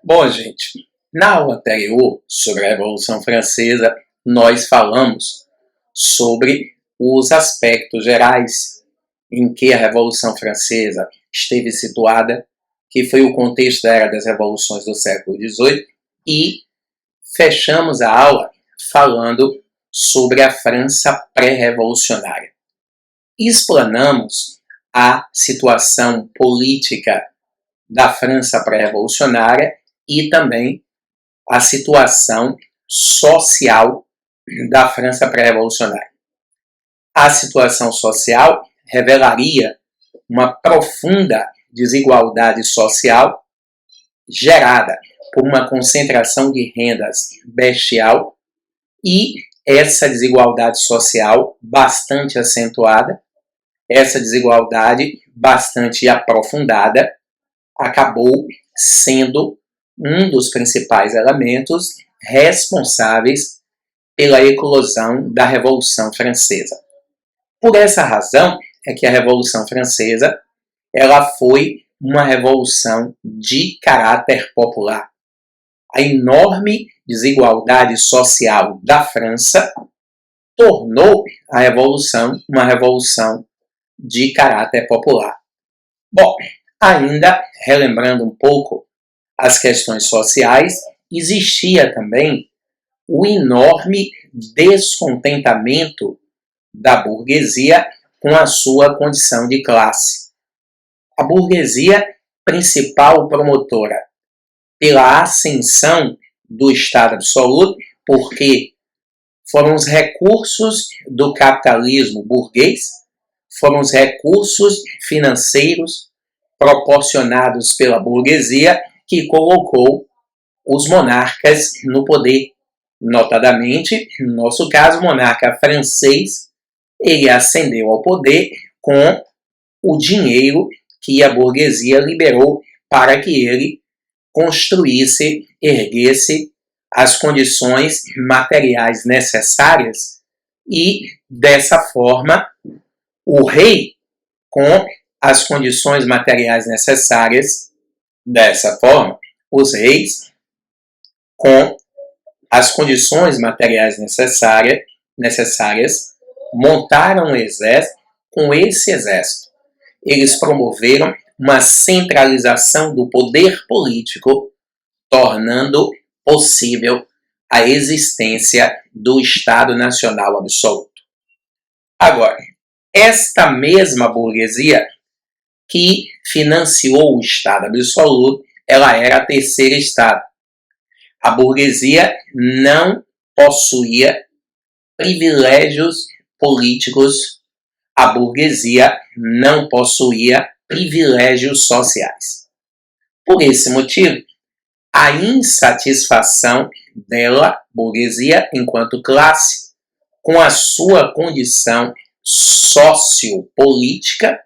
Bom, gente, na aula anterior sobre a Revolução Francesa, nós falamos sobre os aspectos gerais em que a Revolução Francesa esteve situada, que foi o contexto da Era das Revoluções do século XVIII, e fechamos a aula falando sobre a França pré-revolucionária. Explanamos a situação política da França pré-revolucionária e também a situação social da França pré-revolucionária. A situação social revelaria uma profunda desigualdade social gerada por uma concentração de rendas bestial e essa desigualdade social bastante acentuada, essa desigualdade bastante aprofundada, acabou sendo um dos principais elementos responsáveis pela eclosão da Revolução Francesa. Por essa razão é que a Revolução Francesa ela foi uma revolução de caráter popular. A enorme desigualdade social da França tornou a revolução uma revolução de caráter popular. Bom, ainda relembrando um pouco as questões sociais, existia também o enorme descontentamento da burguesia com a sua condição de classe. A burguesia, principal promotora pela ascensão do Estado absoluto, porque foram os recursos do capitalismo burguês, foram os recursos financeiros proporcionados pela burguesia que colocou os monarcas no poder. Notadamente, no nosso caso, o monarca francês, ele ascendeu ao poder com o dinheiro que a burguesia liberou para que ele construísse, erguesse as condições materiais necessárias e, dessa forma, o rei, com as condições materiais necessárias, dessa forma, os reis, com as condições materiais necessárias, montaram um exército. Com esse exército, eles promoveram uma centralização do poder político, tornando possível a existência do Estado Nacional Absoluto. Agora, esta mesma burguesia que financiou o Estado Absoluto, ela era a terceira Estado. A burguesia não possuía privilégios políticos, a burguesia não possuía privilégios sociais. Por esse motivo, a insatisfação dela, burguesia, enquanto classe, com a sua condição sociopolítica,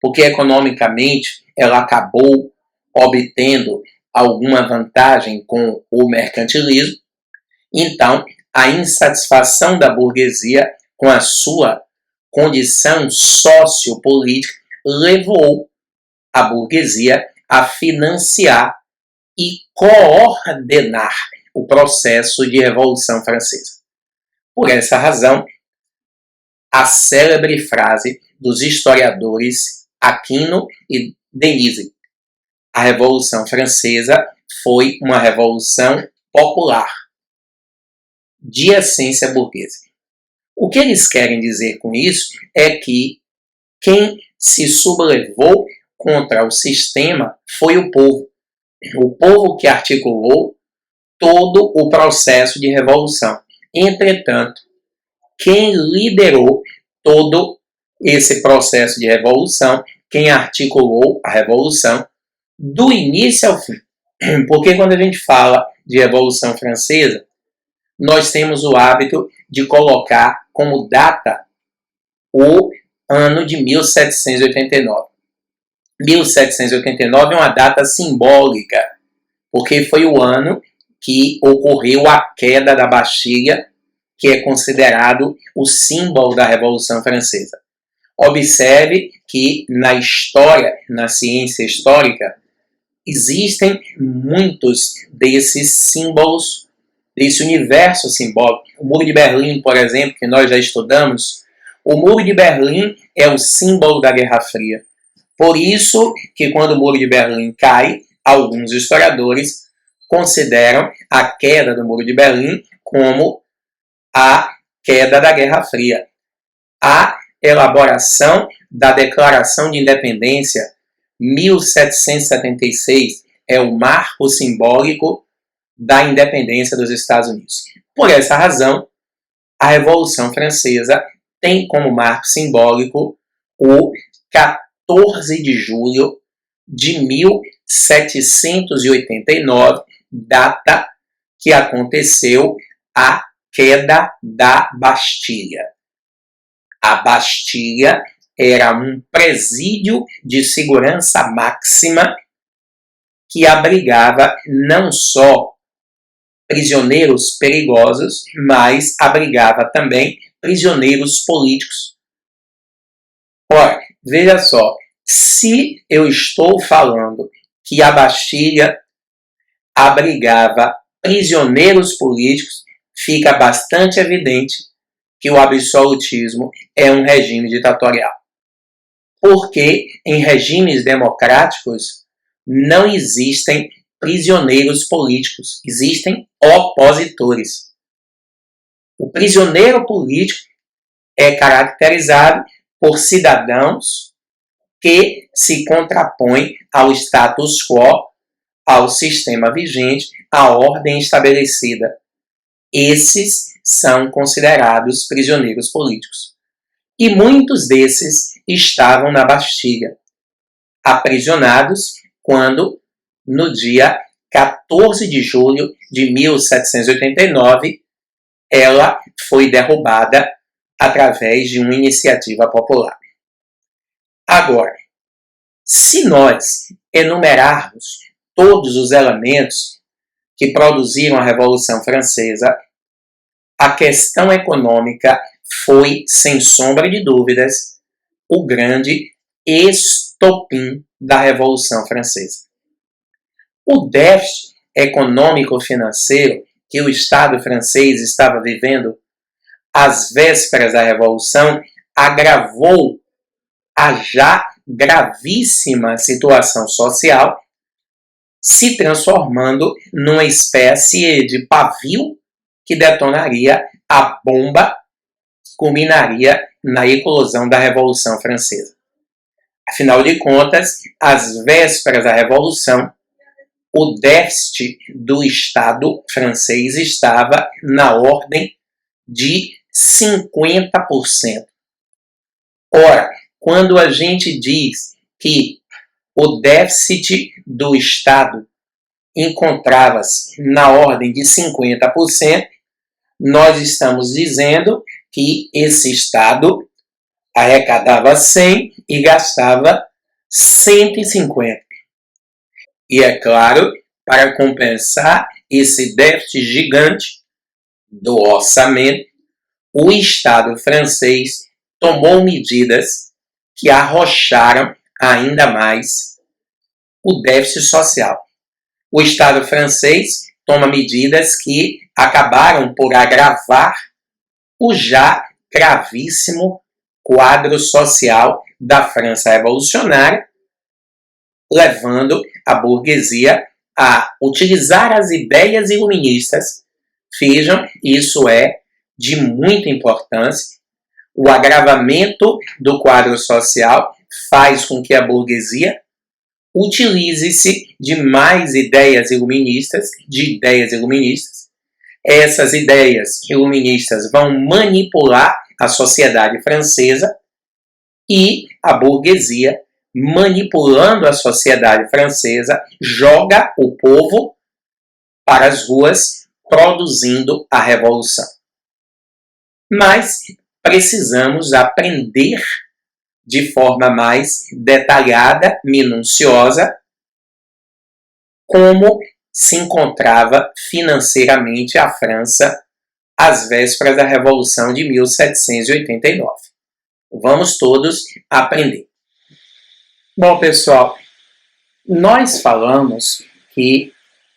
porque economicamente ela acabou obtendo alguma vantagem com o mercantilismo, então a insatisfação da burguesia com a sua condição sociopolítica levou a burguesia a financiar e coordenar o processo de Revolução Francesa. Por essa razão, a célebre frase dos historiadores Aquino e Denise: a Revolução Francesa foi uma revolução popular, de essência burguesa. O que eles querem dizer com isso é que quem se sublevou contra o sistema foi o povo que articulou todo o processo de revolução. Entretanto, quem liderou todo esse processo de revolução, quem articulou a revolução do início ao fim. Porque quando a gente fala de Revolução Francesa, nós temos o hábito de colocar como data o ano de 1789. 1789 é uma data simbólica, porque foi o ano que ocorreu a queda da Bastilha, que é considerado o símbolo da Revolução Francesa. Observe que na história, na ciência histórica, existem muitos desses símbolos, desse universo simbólico. O Muro de Berlim, por exemplo, que nós já estudamos, o Muro de Berlim é o símbolo da Guerra Fria. Por isso que quando o Muro de Berlim cai, alguns historiadores consideram a queda do Muro de Berlim como a queda da Guerra Fria. A elaboração da Declaração de Independência, 1776, é o marco simbólico da independência dos Estados Unidos. Por essa razão, a Revolução Francesa tem como marco simbólico o 14 de julho de 1789, data que aconteceu a queda da Bastilha. A Bastilha era um presídio de segurança máxima que abrigava não só prisioneiros perigosos, mas abrigava também prisioneiros políticos. Ora, veja só, se eu estou falando que a Bastilha abrigava prisioneiros políticos, fica bastante evidente que o absolutismo é um regime ditatorial. Porque em regimes democráticos não existem prisioneiros políticos, existem opositores. O prisioneiro político é caracterizado por cidadãos que se contrapõem ao status quo, ao sistema vigente, à ordem estabelecida. Esses são considerados prisioneiros políticos. E muitos desses estavam na Bastilha, aprisionados quando, no dia 14 de julho de 1789, ela foi derrubada através de uma iniciativa popular. Agora, se nós enumerarmos todos os elementos que produziram a Revolução Francesa, a questão econômica foi, sem sombra de dúvidas, o grande estopim da Revolução Francesa. O déficit econômico-financeiro que o Estado francês estava vivendo às vésperas da Revolução agravou a já gravíssima situação social, se transformando numa espécie de pavio que detonaria a bomba que culminaria na eclosão da Revolução Francesa. Afinal de contas, às vésperas da Revolução, o déficit do Estado francês estava na ordem de 50%. Ora, quando a gente diz que o déficit do Estado encontrava-se na ordem de 50%, nós estamos dizendo que esse Estado arrecadava 100 e gastava 150. E é claro, para compensar esse déficit gigante do orçamento, o Estado francês tomou medidas que arrocharam ainda mais o déficit social. O Estado francês toma medidas que acabaram por agravar o já gravíssimo quadro social da França revolucionária, levando a burguesia a utilizar as ideias iluministas. Vejam, isso é de muita importância. O agravamento do quadro social faz com que a burguesia utilize-se de mais ideias iluministas, Essas ideias iluministas vão manipular a sociedade francesa e a burguesia, manipulando a sociedade francesa, joga o povo para as ruas, produzindo a revolução. Mas precisamos aprender de forma mais detalhada, minuciosa, como se encontrava financeiramente a França às vésperas da Revolução de 1789. Vamos todos aprender. Bom, pessoal, Nós falamos que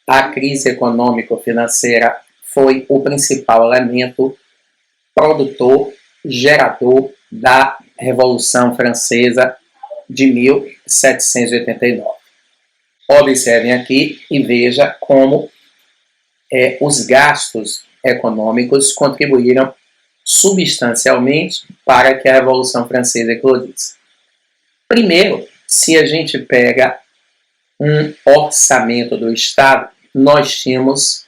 a crise econômico-financeira foi o principal elemento produtor, gerador da Revolução Francesa de 1789. Observem aqui e veja como os gastos econômicos contribuíram substancialmente para que a Revolução Francesa eclodisse. Primeiro, se a gente pega um orçamento do Estado, nós tínhamos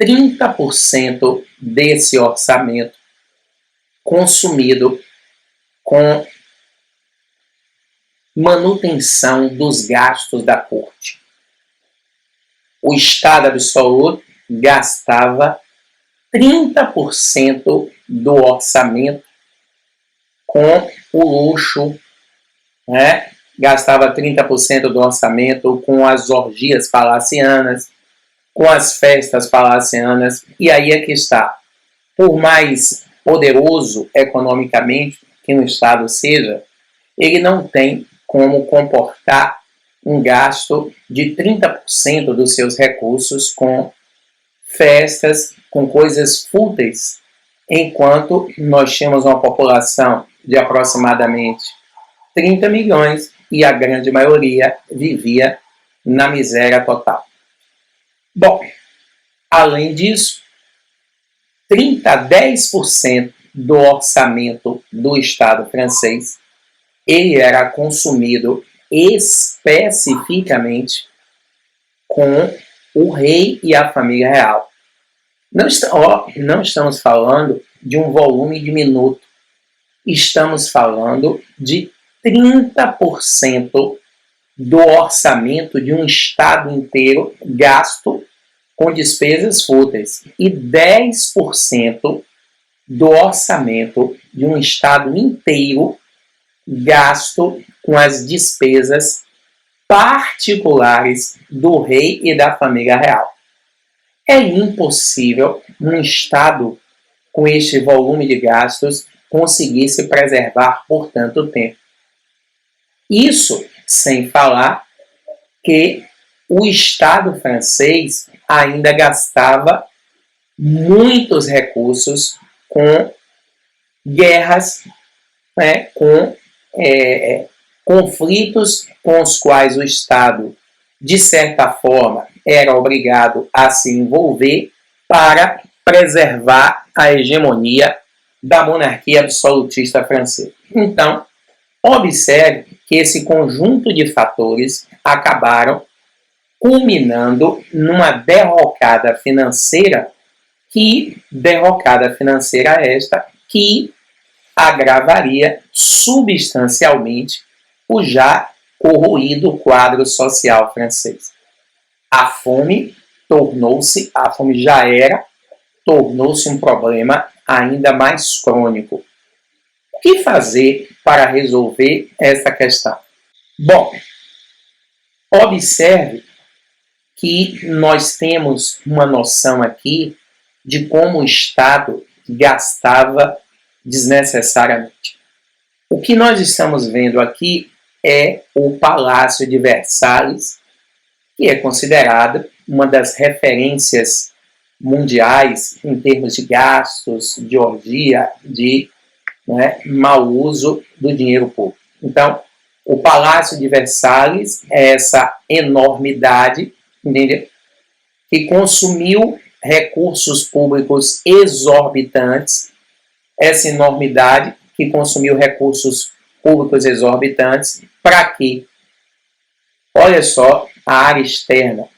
30% desse orçamento consumido com manutenção dos gastos da corte. O Estado absoluto gastava 30% do orçamento com o luxo, né? Gastava 30% do orçamento com as orgias palacianas, com as festas palacianas, e aí é que está. Por mais poderoso economicamente que um Estado seja, ele não tem como comportar um gasto de 30% dos seus recursos com festas, com coisas fúteis, enquanto nós tínhamos uma população de aproximadamente 30 milhões e a grande maioria vivia na miséria total. Bom, além disso, 10% do orçamento do Estado francês ele era consumido especificamente com o rei e a família real. Não estamos falando de um volume diminuto. Estamos falando de 30% do orçamento de um Estado inteiro gasto com despesas fúteis e 10% do orçamento de um Estado inteiro gasto com as despesas particulares do rei e da família real. É impossível um Estado com este volume de gastos conseguir se preservar por tanto tempo. Isso sem falar que o Estado francês ainda gastava muitos recursos com guerras, né, com conflitos com os quais o Estado, de certa forma, era obrigado a se envolver para preservar a hegemonia da monarquia absolutista francesa. Então, observe que esse conjunto de fatores acabaram culminando numa derrocada financeira que agravaria substancialmente o já corroído quadro social francês. A fome tornou-se um problema ainda mais crônico. O que fazer para resolver essa questão? Bom, observe que nós temos uma noção aqui de como o Estado gastava desnecessariamente. O que nós estamos vendo aqui é o Palácio de Versalhes, que é considerado uma das referências mundiais em termos de gastos, de orgia, de mau uso do dinheiro público. Então, o Palácio de Versalhes é essa enormidade, entendeu? Que consumiu recursos públicos exorbitantes, essa enormidade que consumiu recursos públicos exorbitantes, para quê? Olha só a área externa.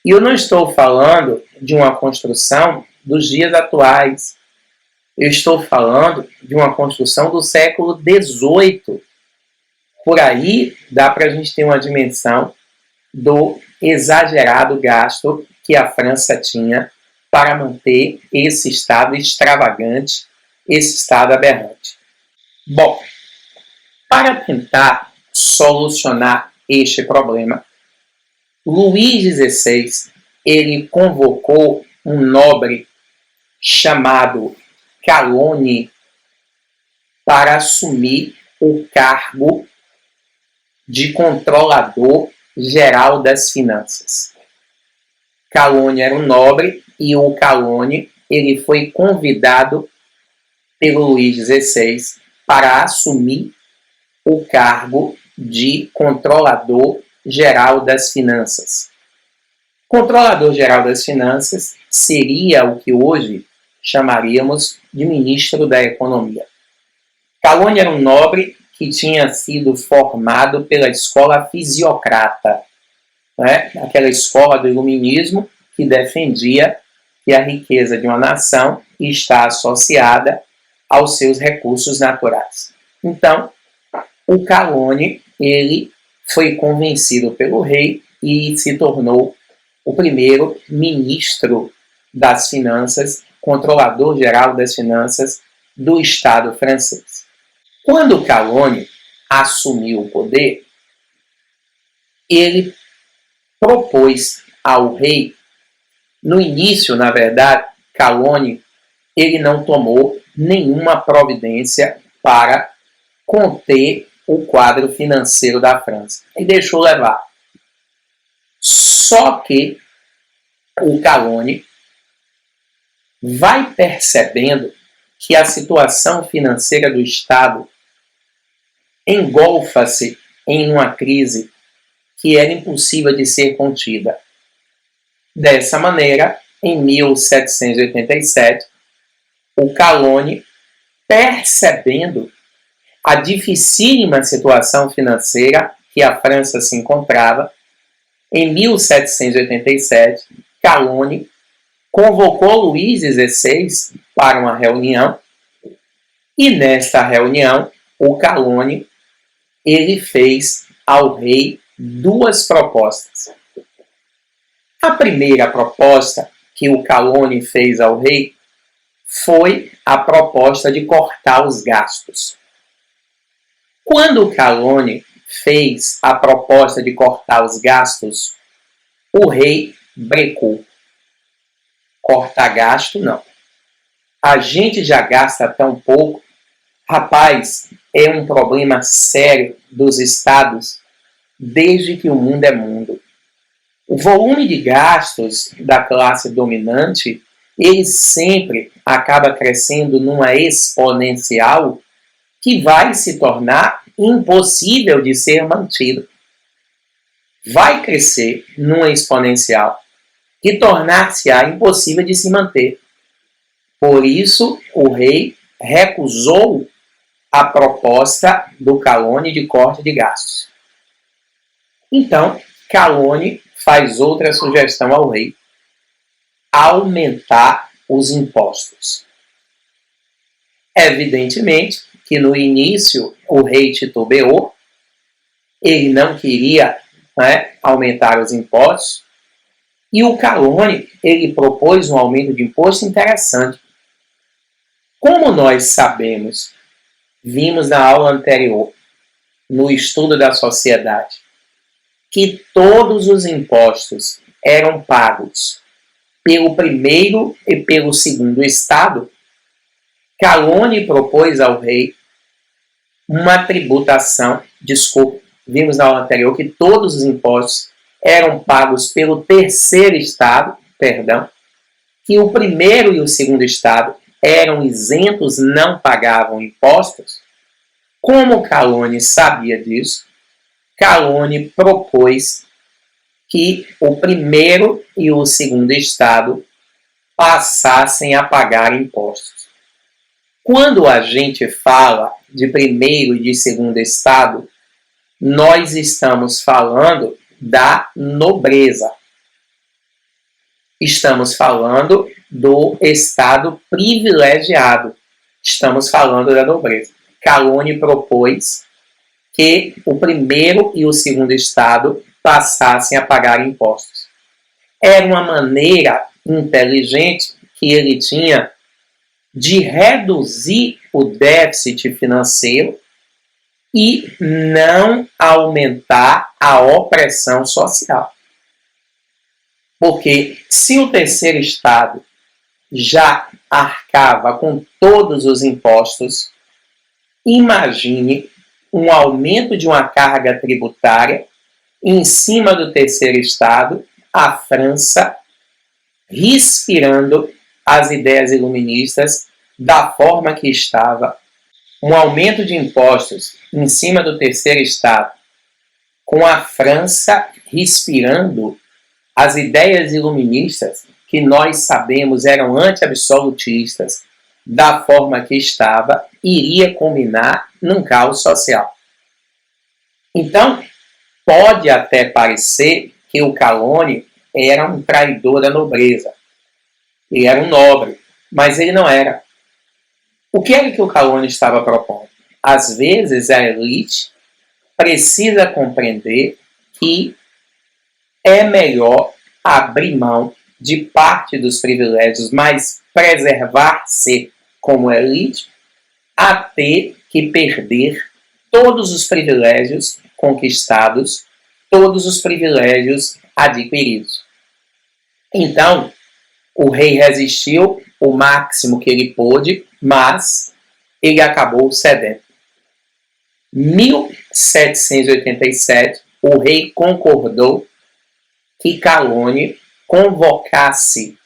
E eu não estou falando de uma construção dos dias atuais. Eu estou falando de uma construção do século XVIII. Por aí dá para a gente ter uma dimensão do exagerado gasto que a França tinha para manter esse Estado extravagante, esse Estado aberrante. Bom, para tentar solucionar este problema, Luís XVI ele convocou um nobre chamado Calonne para assumir o cargo de controlador Geral das Finanças. Calone era um nobre e o Calone ele foi convidado pelo Luís XVI para assumir o cargo de Controlador Geral das Finanças. Controlador Geral das Finanças seria o que hoje chamaríamos de Ministro da Economia. Calone era um nobre que tinha sido formado pela escola fisiocrata, né? Aquela escola do iluminismo que defendia que a riqueza de uma nação está associada aos seus recursos naturais. Então, o Calone ele foi convencido pelo rei e se tornou o primeiro ministro das finanças, controlador geral das finanças do Estado francês. Quando Calone assumiu o poder, ele propôs ao rei, no início, na verdade, Calone ele não tomou nenhuma providência para conter o quadro financeiro da França e deixou levar. Só que o Calone vai percebendo que a situação financeira do Estado engolfa-se em uma crise que era impossível de ser contida. Dessa maneira, em 1787, o Calone, percebendo a dificílima situação financeira que a França se encontrava, em 1787, Calone convocou Luís XVI para uma reunião e nesta reunião o Calone ele fez ao rei duas propostas. A primeira proposta que o Calone fez ao rei foi a proposta de cortar os gastos. Quando o Calone fez a proposta de cortar os gastos, o rei brecou. Cortar gasto, não. A gente já gasta tão pouco. Rapaz, é um problema sério dos estados desde que o mundo é mundo. O volume de gastos da classe dominante, ele sempre acaba crescendo numa exponencial que vai se tornar impossível de ser mantido. Vai crescer numa exponencial e tornar-se-á impossível de se manter. Por isso, o rei recusou a proposta do Calone de corte de gastos. Então, Calone faz outra sugestão ao rei: aumentar os impostos. Evidentemente que no início o rei titubeou, ele não queria aumentar os impostos, e o Calone ele propôs um aumento de imposto interessante. Como nós sabemos, vimos na aula anterior, no estudo da sociedade, que todos os impostos eram pagos pelo primeiro e pelo segundo estado, Calone propôs ao rei uma tributação, vimos na aula anterior que todos os impostos eram pagos pelo terceiro estado, que o primeiro e o segundo estado eram isentos, não pagavam impostos. Como Calone sabia disso, Calone propôs que o primeiro e o segundo estado passassem a pagar impostos. Quando a gente fala de primeiro e de segundo estado, nós estamos falando da nobreza. Estamos falando do estado privilegiado. Estamos falando da nobreza. Calone propôs que o primeiro e o segundo estado passassem a pagar impostos. Era uma maneira inteligente que ele tinha de reduzir o déficit financeiro e não aumentar a opressão social. Porque se o terceiro estado já arcava com todos os impostos, imagine um aumento de uma carga tributária Em cima do terceiro estado, a França respirando as ideias iluministas da forma que estava, um aumento de impostos em cima do terceiro estado, com a França respirando as ideias iluministas que nós sabemos eram anti-absolutistas da forma que estava, iria combinar num caos social. Então, pode até parecer que o Calonne era um traidor da nobreza. Ele era um nobre, mas ele não era. O que era que o Calonne estava propondo? Às vezes a elite precisa compreender que é melhor abrir mão de parte dos privilégios, mas preservar-se como elite, a ter que perder todos os privilégios conquistados, todos os privilégios adquiridos. Então, o rei resistiu o máximo que ele pôde, mas ele acabou cedendo. Em 1787, o rei concordou que Calonne convocasse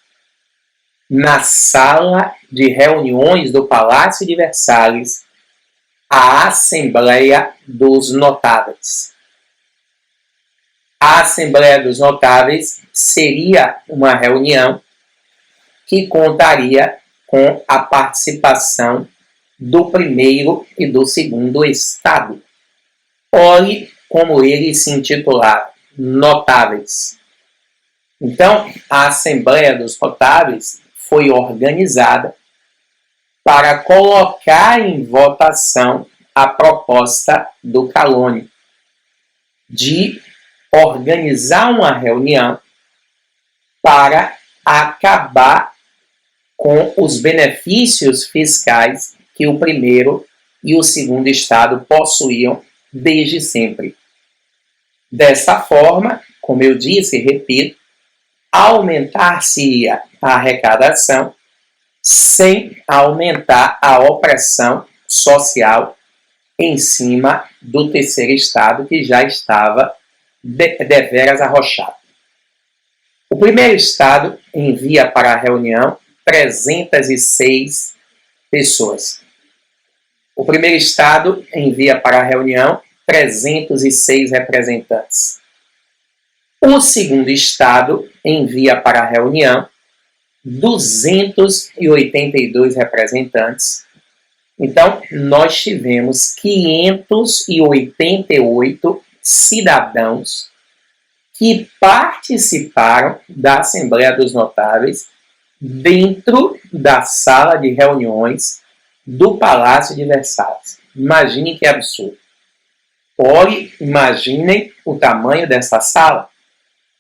na sala de reuniões do Palácio de Versalhes a Assembleia dos Notáveis. A Assembleia dos Notáveis seria uma reunião que contaria com a participação do primeiro e do segundo estado. Olhe como ele se intitulava, Notáveis. Então, a Assembleia dos Notáveis foi organizada para colocar em votação a proposta do Calonne de organizar uma reunião para acabar com os benefícios fiscais que o primeiro e o segundo estado possuíam desde sempre. Dessa forma, como eu disse e repito, aumentar-se-ia a arrecadação sem aumentar a opressão social em cima do terceiro estado, que já estava deveras arrochado. O primeiro estado envia para a reunião 306 pessoas. O primeiro estado envia para a reunião 306 representantes. O segundo estado envia para a reunião 282 representantes. Então, nós tivemos 588 cidadãos que participaram da Assembleia dos Notáveis dentro da sala de reuniões do Palácio de Versalhes. Imaginem que absurdo. Imaginem o tamanho dessa sala.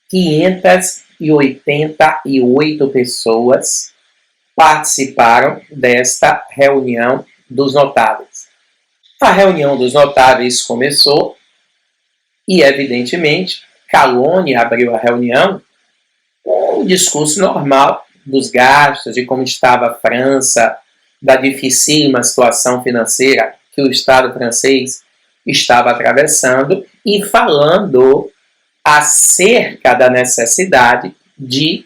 588 pessoas participaram desta reunião dos notáveis. A reunião dos notáveis começou e, evidentemente, Calonne abriu a reunião com o discurso normal dos gastos, de como estava a França, da dificílima situação financeira que o Estado francês estava atravessando e falando acerca da necessidade de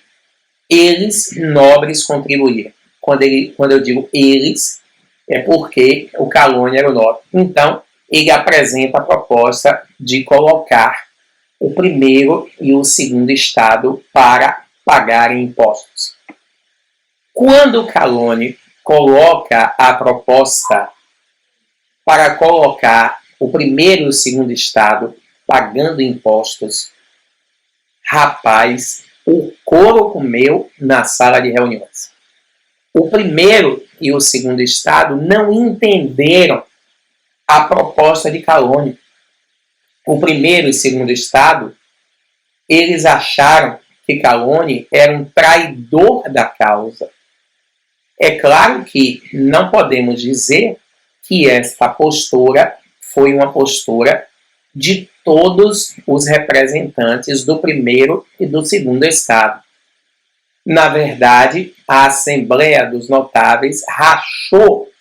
eles, nobres, contribuírem. Quando eu digo eles, é porque o Calonne era o nobre. Então, ele apresenta a proposta de colocar o primeiro e o segundo estado para pagarem impostos. Quando o Calonne coloca a proposta para colocar o primeiro e o segundo estado pagando impostos, rapaz, o couro comeu na sala de reuniões. O primeiro e o segundo estado não entenderam a proposta de Calonne. O primeiro e segundo estado, eles acharam que Calonne era um traidor da causa. É claro que não podemos dizer que esta postura foi uma postura de todos os representantes do primeiro e do segundo estado. Na verdade, a Assembleia dos Notáveis rachou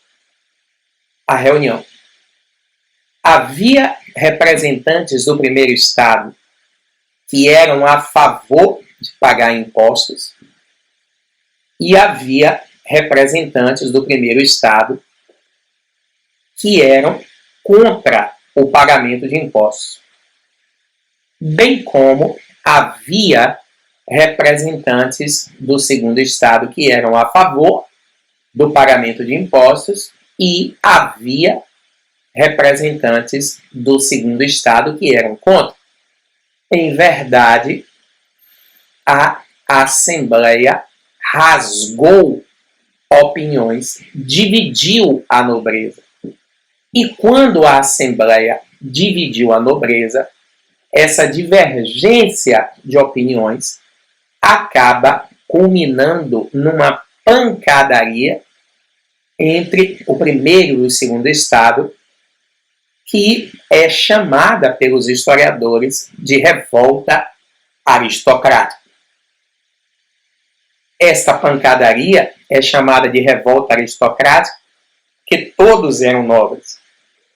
a reunião. Havia representantes do primeiro estado que eram a favor de pagar impostos, e havia representantes do primeiro estado que eram contra o pagamento de impostos, bem como havia representantes do segundo estado que eram a favor do pagamento de impostos e havia representantes do segundo estado que eram contra. Em verdade, a Assembleia rasgou opiniões, dividiu a nobreza. E quando a Assembleia dividiu a nobreza, essa divergência de opiniões acaba culminando numa pancadaria entre o primeiro e o segundo estado, que é chamada pelos historiadores de revolta aristocrática. Esta pancadaria é chamada de revolta aristocrática porque todos eram nobres.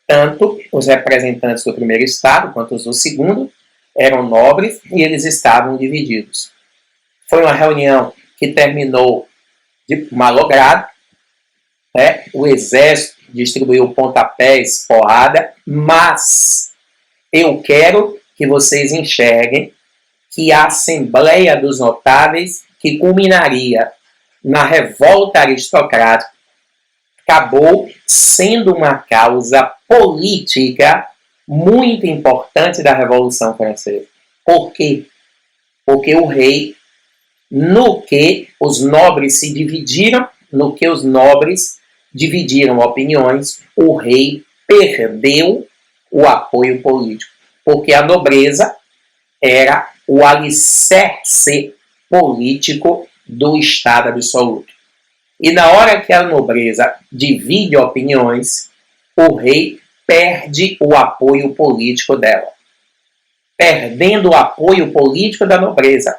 Tanto os representantes do primeiro estado quanto os do segundo eram nobres e eles estavam divididos. Foi uma reunião que terminou de malogrado, né? O exército distribuiu pontapés, porrada, mas eu quero que vocês enxerguem que a Assembleia dos Notáveis, que culminaria na revolta aristocrática, acabou sendo uma causa política muito importante da Revolução Francesa. Por quê? Porque o rei, no que os nobres se dividiram, no que os nobres dividiram opiniões, o rei perdeu o apoio político, porque a nobreza era o alicerce político do Estado absoluto. E na hora que a nobreza divide opiniões, o rei perde o apoio político dela. Perdendo o apoio político da nobreza,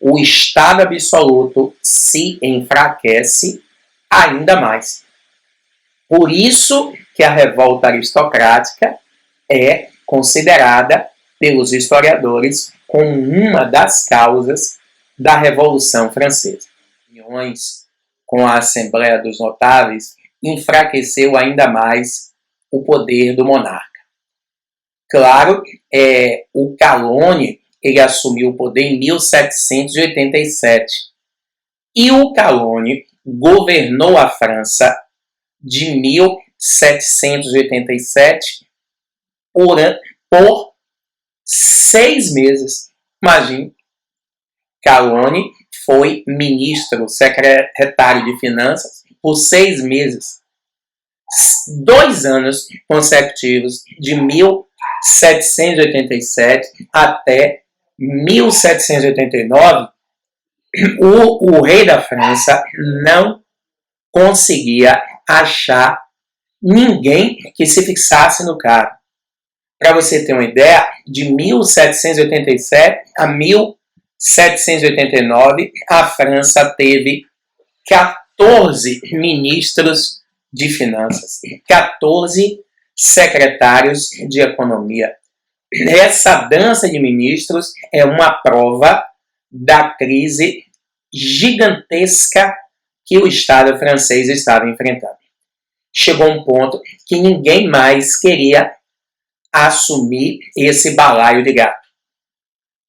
o Estado absoluto se enfraquece ainda mais. Por isso que a revolta aristocrática é considerada pelos historiadores como uma das causas da Revolução Francesa. Reuniões com a Assembleia dos Notáveis enfraqueceu ainda mais o poder do monarca. Claro, o Calonne ele assumiu o poder em 1787 e o Calonne governou a França de 1787 por 6 meses. Imagine, Calonne foi ministro, secretário de Finanças por 6 meses. 2 anos consecutivos, de 1787 até 1789, o rei da França não conseguia achar ninguém que se fixasse no cargo. Para você ter uma ideia, de 1787 a 1789, a França teve 14 ministros de finanças, 14 secretários de economia. Essa dança de ministros é uma prova da crise gigantesca que o Estado francês estava enfrentando. Chegou um ponto que ninguém mais queria assumir esse balaio de gato.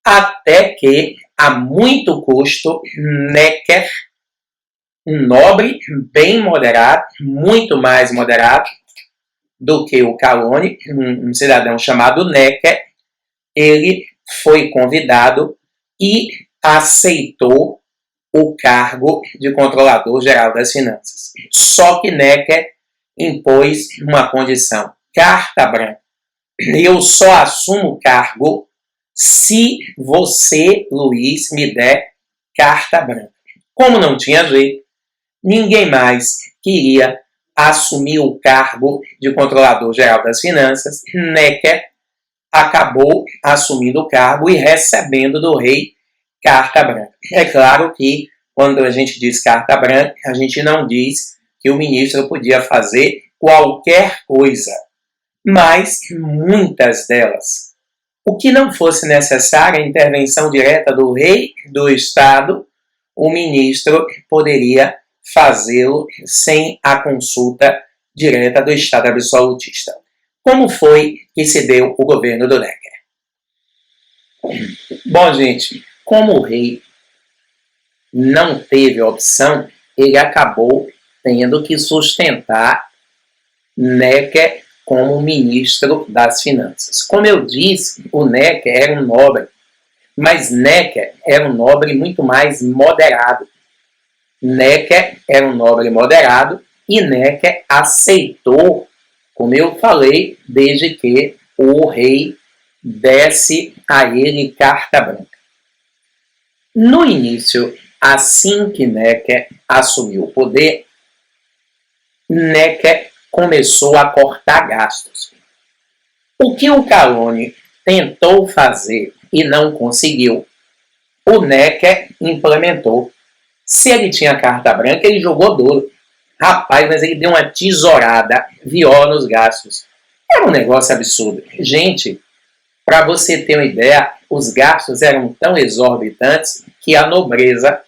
Até que, a muito custo, Necker, um nobre bem moderado, muito mais moderado do que o Calonne, um cidadão chamado Necker, ele foi convidado e aceitou o cargo de controlador geral das finanças. Só que Necker impôs uma condição: carta branca. Eu só assumo o cargo se você, Luiz, me der carta branca. Como não tinha jeito, ninguém mais queria assumir o cargo de controlador geral das finanças. Necker acabou assumindo o cargo e recebendo do rei carta branca. É claro que quando a gente diz carta branca, a gente não diz que o ministro podia fazer qualquer coisa, mas muitas delas O que não fosse necessária a intervenção direta do rei do Estado, o ministro poderia fazê-lo sem a consulta direta do Estado absolutista. Como foi que se deu o governo do Necker? Bom, gente, como o rei não teve opção, ele acabou tendo que sustentar Necker como ministro das Finanças. Como eu disse, o Necker era um nobre, mas Necker era um nobre muito mais moderado. Necker era um nobre moderado e Necker aceitou, como eu falei, desde que o rei desse a ele carta branca. No início, assim que Necker assumiu o poder, Necker começou a cortar gastos. O que o Calonne tentou fazer e não conseguiu, o Necker implementou. Se ele tinha carta branca, ele jogou duro. Rapaz, mas ele deu uma tesourada, viola nos gastos. Era um negócio absurdo. Gente, para você ter uma ideia, os gastos eram tão exorbitantes que a nobreza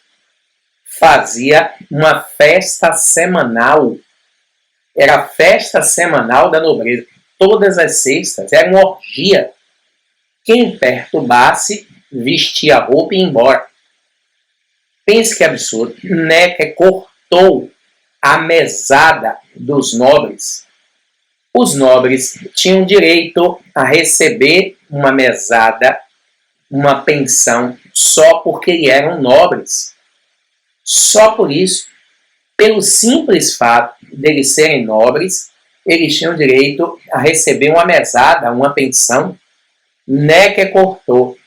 fazia uma festa semanal. Era a festa semanal da nobreza. Todas as sextas, era uma orgia. Quem perturbasse, vestia a roupa e ia embora. Pense que absurdo. Necker cortou a mesada dos nobres. Os nobres tinham direito a receber uma mesada, uma pensão, só porque eram nobres. Só por isso, pelo simples fato deles serem nobres, eles tinham direito a receber uma mesada, uma pensão. Necker cortou.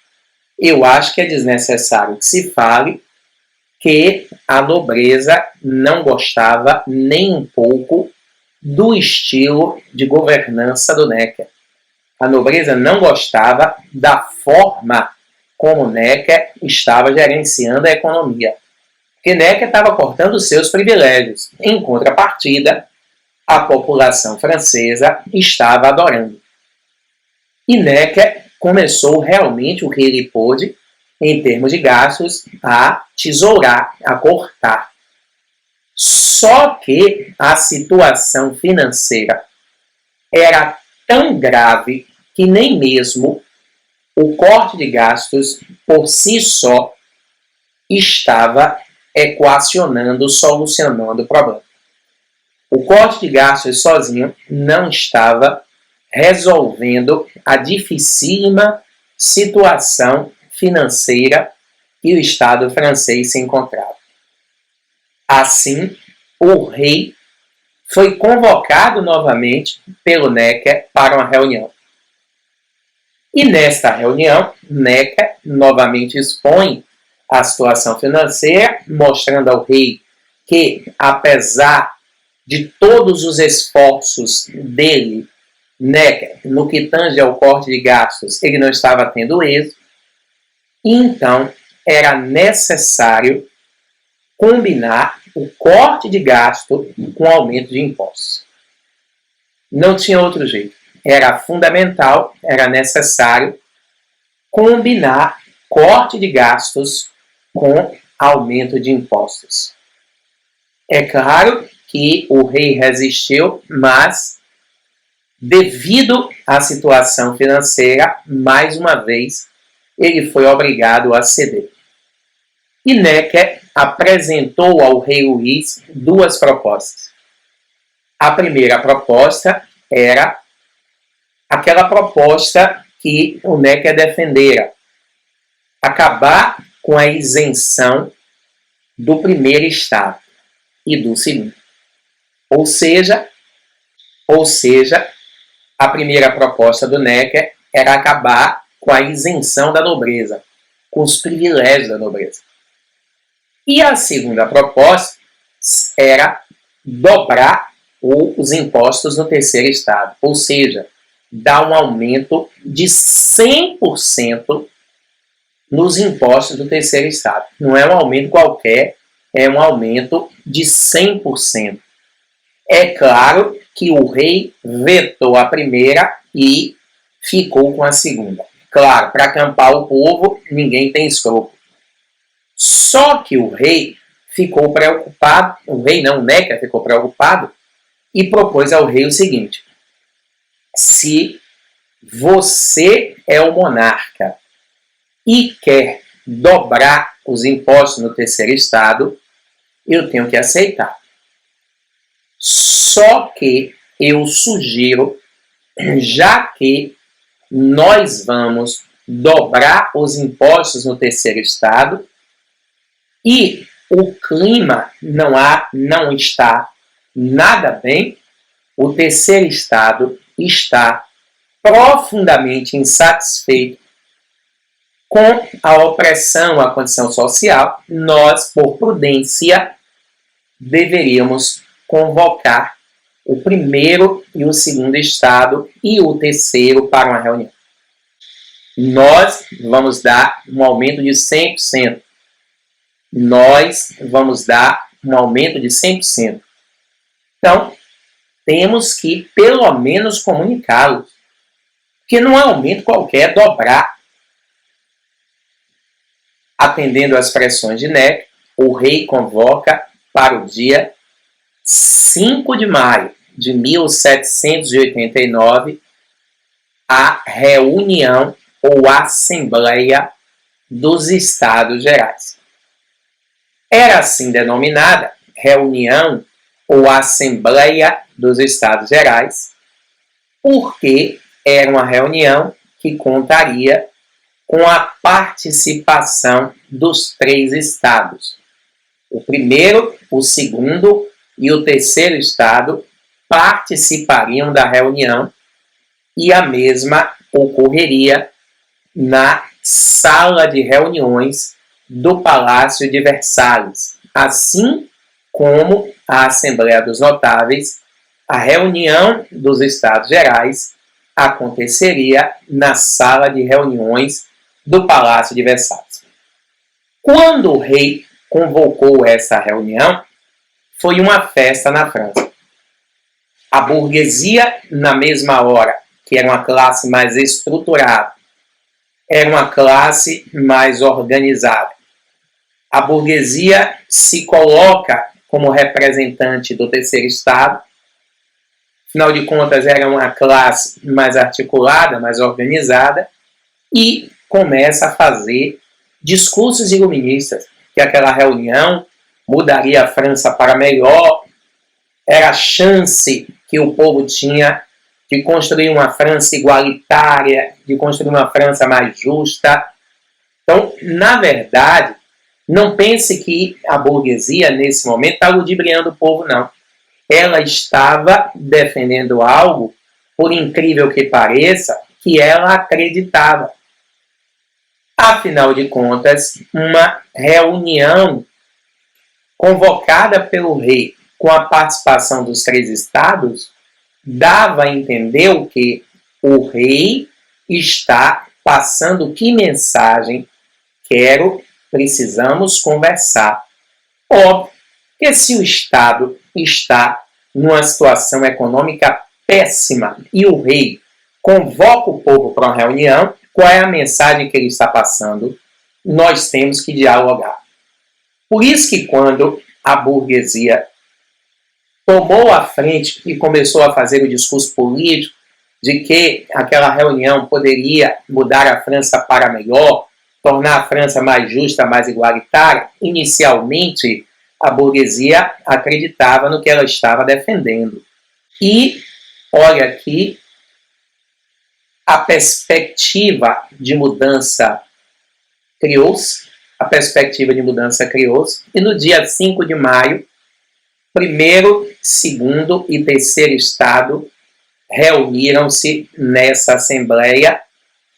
Eu acho que é desnecessário que se fale que a nobreza não gostava nem um pouco do estilo de governança do Necker. A nobreza não gostava da forma como Necker estava gerenciando a economia. Porque Necker estava cortando os seus privilégios. Em contrapartida, a população francesa estava adorando. E Necker começou realmente o que ele pôde, em termos de gastos, a tesourar, a cortar. Só que a situação financeira era tão grave que nem mesmo o corte de gastos por si só estava equacionando, solucionando o problema. O corte de gastos sozinho não estava resolvendo a dificílima situação financeira que o Estado francês se encontrava. Assim, o rei foi convocado novamente pelo Necker para uma reunião. E nesta reunião, Necker novamente expõe a situação financeira, mostrando ao rei que, apesar de todos os esforços dele, Necker, no que tange ao corte de gastos, ele não estava tendo êxito, e então era necessário combinar o corte de gasto com o aumento de impostos. Não tinha outro jeito. Era fundamental, era necessário combinar corte de gastos com aumento de impostos. É claro que o rei resistiu, mas devido à situação financeira, mais uma vez, ele foi obrigado a ceder. E Necker apresentou ao rei Luís duas propostas. A primeira proposta era aquela proposta que o Necker defendera: acabar com a isenção do primeiro estado e do segundo. Ou seja, a primeira proposta do Necker era acabar com a isenção da nobreza, com os privilégios da nobreza. E a segunda proposta era dobrar os impostos no terceiro estado, ou seja, dar um aumento de 100% nos impostos do terceiro estado. Não é um aumento qualquer, é um aumento de 100%. É claro que o rei vetou a primeira e ficou com a segunda. Claro, para acampar o povo, ninguém tem escrúpulo. Só que o rei ficou preocupado, o rei não, Neca ficou preocupado e propôs ao rei o seguinte: se você é o monarca e quer dobrar os impostos no terceiro estado, eu tenho que aceitar. Só que eu sugiro, já que nós vamos dobrar os impostos no terceiro estado e o clima não está nada bem, o terceiro estado está profundamente insatisfeito com a opressão, a condição social, nós, por prudência, deveríamos convocar o primeiro e o segundo estado e o terceiro para uma reunião. Nós vamos dar um aumento de 100%. Nós vamos dar um aumento de 100%. Então, temos que, pelo menos, comunicá-lo. Porque não é aumento qualquer, dobrar. Atendendo às pressões de Neca, o rei convoca para o dia 5 de maio de 1789 a reunião ou Assembleia dos Estados Gerais. Era assim denominada reunião ou Assembleia dos Estados Gerais, porque era uma reunião que contaria com a participação dos 3 estados. O primeiro, o segundo e o terceiro estado participariam da reunião e a mesma ocorreria na sala de reuniões do Palácio de Versalhes, assim como a Assembleia dos Notáveis. A reunião dos Estados Gerais aconteceria na sala de reuniões do Palácio de Versalhes. Quando o rei convocou essa reunião, foi uma festa na França. A burguesia, na mesma hora, que era uma classe mais estruturada, era uma classe mais organizada. A burguesia se coloca como representante do terceiro estado. Afinal de contas, era uma classe mais articulada, mais organizada, e começa a fazer discursos iluministas, que aquela reunião mudaria a França para melhor, era a chance que o povo tinha de construir uma França igualitária, de construir uma França mais justa. Então, na verdade, não pense que a burguesia, nesse momento, está ludibriando o povo, não. Ela estava defendendo algo, por incrível que pareça, que ela acreditava. Afinal de contas, uma reunião convocada pelo rei com a participação dos 3 estados dava a entender o que o rei está passando que mensagem? Precisamos conversar. Óbvio que se o Estado está numa situação econômica péssima e o rei convoca o povo para uma reunião, qual é a mensagem que ele está passando? Nós temos que dialogar. Por isso que quando a burguesia tomou a frente e começou a fazer o discurso político de que aquela reunião poderia mudar a França para melhor, tornar a França mais justa, mais igualitária, inicialmente a burguesia acreditava no que ela estava defendendo. E, olha aqui, a perspectiva de mudança criou-se, e no dia 5 de maio, primeiro, segundo e terceiro estado reuniram-se nessa assembleia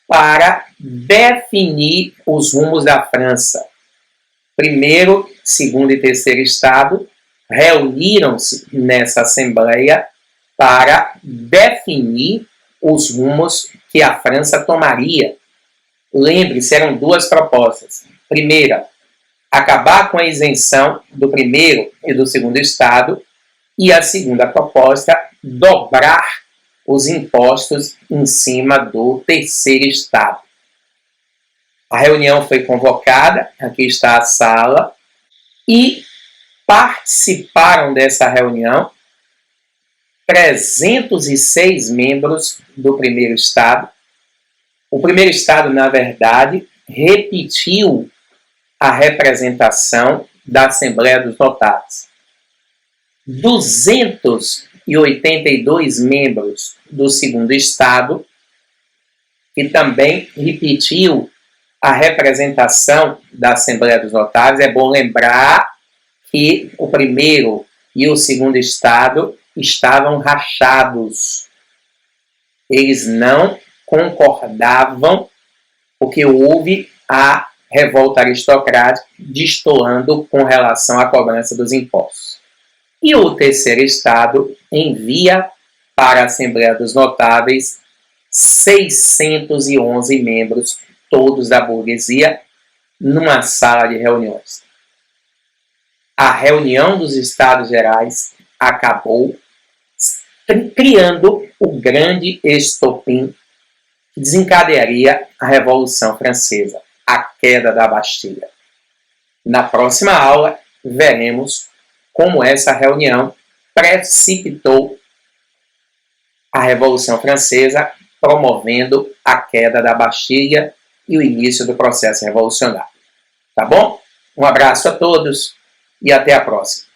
para definir os rumos da França. Primeiro, segundo e terceiro estado reuniram-se nessa assembleia para definir os rumos que a França tomaria. Lembre-se, eram 2 propostas. Primeira, acabar com a isenção do primeiro e do segundo estado, e a segunda proposta, dobrar os impostos em cima do terceiro estado. A reunião foi convocada, aqui está a sala, e participaram dessa reunião 306 membros do primeiro Estado. O primeiro Estado, na verdade, repetiu a representação da Assembleia dos Notáveis. 282 membros do segundo Estado, que também repetiu a representação da Assembleia dos Notáveis. É bom lembrar que o primeiro e o segundo Estado estavam rachados. Eles não concordavam, porque houve a revolta aristocrática destoando com relação à cobrança dos impostos. E o terceiro Estado envia para a Assembleia dos Notáveis 611 membros, todos da burguesia, numa sala de reuniões. A reunião dos Estados Gerais acabou criando o grande estopim que desencadearia a Revolução Francesa, a queda da Bastilha. Na próxima aula, veremos como essa reunião precipitou a Revolução Francesa, promovendo a queda da Bastilha e o início do processo revolucionário. Tá bom? Um abraço a todos e até a próxima.